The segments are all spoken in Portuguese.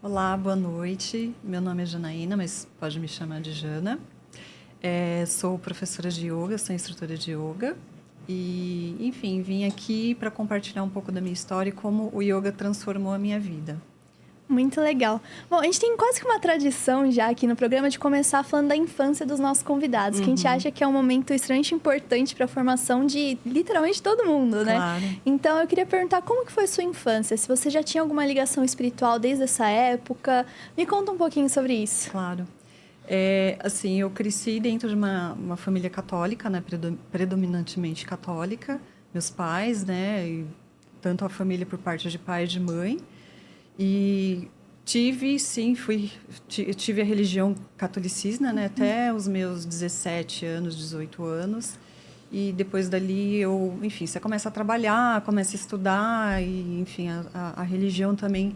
Olá, boa noite. Meu nome é Janaína, mas pode me chamar de Jana. Sou professora de yoga, sou instrutora de yoga. E, enfim, vim aqui para compartilhar um pouco da minha história e como o yoga transformou a minha vida. Muito legal. Bom, a gente tem quase que uma tradição já aqui no programa de começar falando da infância dos nossos convidados, que a gente acha que é um momento extremamente importante para a formação de literalmente todo mundo, né? Claro. Então, eu queria perguntar como que foi sua infância? Se você já tinha alguma ligação espiritual desde essa época, me conta um pouquinho sobre isso. Claro. Assim, eu cresci dentro de uma família católica, né? Predominantemente católica. Meus pais, né? E tanto a família por parte de pai e de mãe. E tive a religião catolicismo, né, até os meus 17 anos, 18 anos. E depois dali enfim, você começa a trabalhar, começa a estudar e, enfim, a religião também,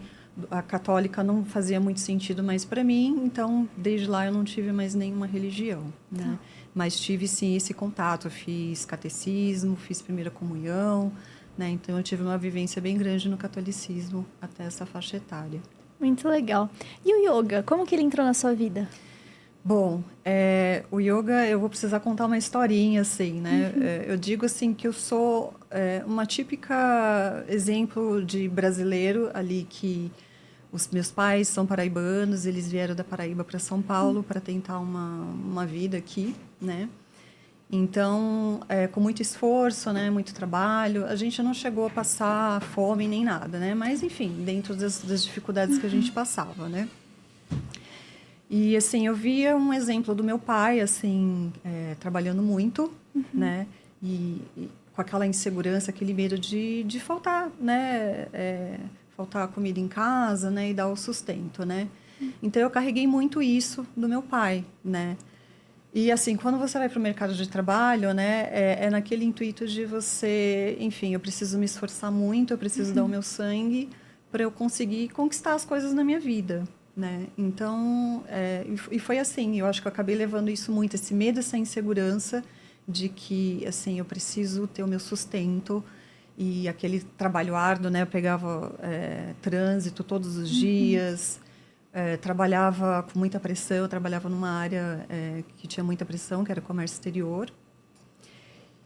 a católica não fazia muito sentido mais para mim, então desde lá eu não tive mais nenhuma religião, né? Mas tive sim esse contato, eu fiz catecismo, fiz primeira comunhão, né? Então, eu tive uma vivência bem grande no catolicismo até essa faixa etária. Muito legal. E o yoga, como que ele entrou na sua vida? Bom, o yoga, eu vou precisar contar uma historinha, assim, né? Eu digo, assim, que eu sou uma típica exemplo de brasileiro ali que os meus pais são paraibanos, eles vieram da Paraíba para São Paulo para tentar uma vida aqui, né? Então, com muito esforço, né, muito trabalho, a gente não chegou a passar fome nem nada, né? Mas, enfim, dentro das dificuldades que a gente passava, né? E, assim, eu via um exemplo do meu pai, assim, trabalhando muito, né? E com aquela insegurança, aquele medo de faltar, né? Faltar comida em casa, né? E dar o sustento, né? Então, eu carreguei muito isso do meu pai, né? E, assim, quando você vai para o mercado de trabalho, né, é naquele intuito de você, enfim, eu preciso me esforçar muito, eu preciso dar o meu sangue para eu conseguir conquistar as coisas na minha vida, né? Então, e foi assim, eu acho que eu acabei levando isso muito, esse medo, essa insegurança de que, assim, eu preciso ter o meu sustento e aquele trabalho árduo, né? Eu pegava trânsito todos os dias. Trabalhava com muita pressão, trabalhava numa área que tinha muita pressão, que era o comércio exterior.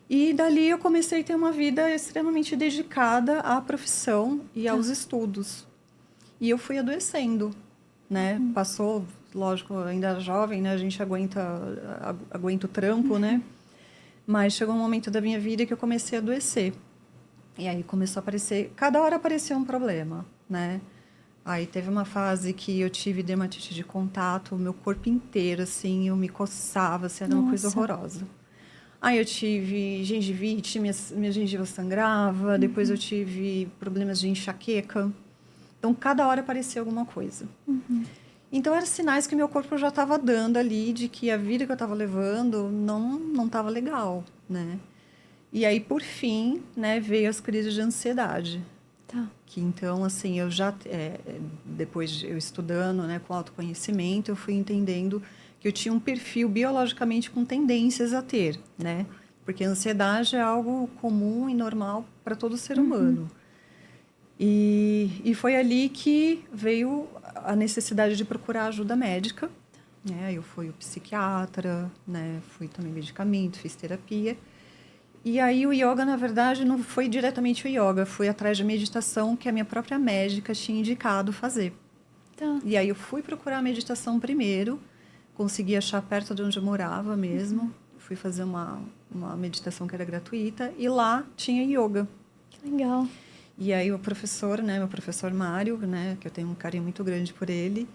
E dali eu comecei a ter uma vida extremamente dedicada à profissão e aos estudos. E eu fui adoecendo, né? Passou, lógico, ainda jovem, né? A gente aguenta o trampo, né? Mas chegou um momento da minha vida que eu comecei a adoecer. E aí começou a aparecer, cada hora aparecia um problema, né? Aí teve uma fase que eu tive dermatite de contato, o meu corpo inteiro, assim, eu me coçava, assim, era uma coisa horrorosa. Aí eu tive gengivite, minha gengiva sangrava, depois eu tive problemas de enxaqueca. Então, cada hora aparecia alguma coisa. Então, eram sinais que meu corpo já estava dando ali, de que a vida que eu estava levando não estava legal, né? E aí, por fim, né, veio as crises de ansiedade. Que então, assim, eu já, depois eu estudando, né, com autoconhecimento, eu fui entendendo que eu tinha um perfil biologicamente com tendências a ter, né? Porque a ansiedade é algo comum e normal para todo ser humano. E foi ali que veio a necessidade de procurar ajuda médica, né? Eu fui o psiquiatra, né? Fui também medicamento, fiz terapia. E aí o yoga, na verdade, não foi diretamente o yoga, foi atrás de meditação que a minha própria médica tinha indicado fazer. E aí eu fui procurar a meditação primeiro, consegui achar perto de onde eu morava mesmo, fui fazer uma meditação que era gratuita e lá tinha yoga. Que legal. E aí o professor, né, meu professor Mário, né, que eu tenho um carinho muito grande por ele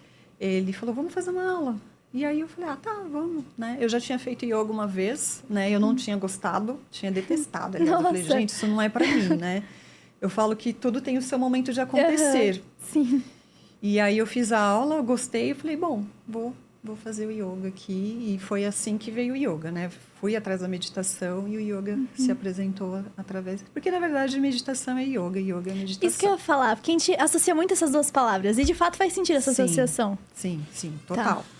falou, vamos fazer uma aula. E aí eu falei, tá, vamos, né? Eu já tinha feito yoga uma vez, né? Eu não tinha gostado, tinha detestado. Aliás, eu falei, gente, isso não é para mim, né? Eu falo que tudo tem o seu momento de acontecer. Sim. E aí eu fiz a aula, eu gostei, e falei, bom, vou fazer o yoga aqui. E foi assim que veio o yoga, né? Fui atrás da meditação e o yoga se apresentou através... Porque, na verdade, meditação é yoga é meditação. Isso que eu ia falar, porque a gente associa muito essas duas palavras. E, de fato, faz sentido essa associação. Sim, total. Tá.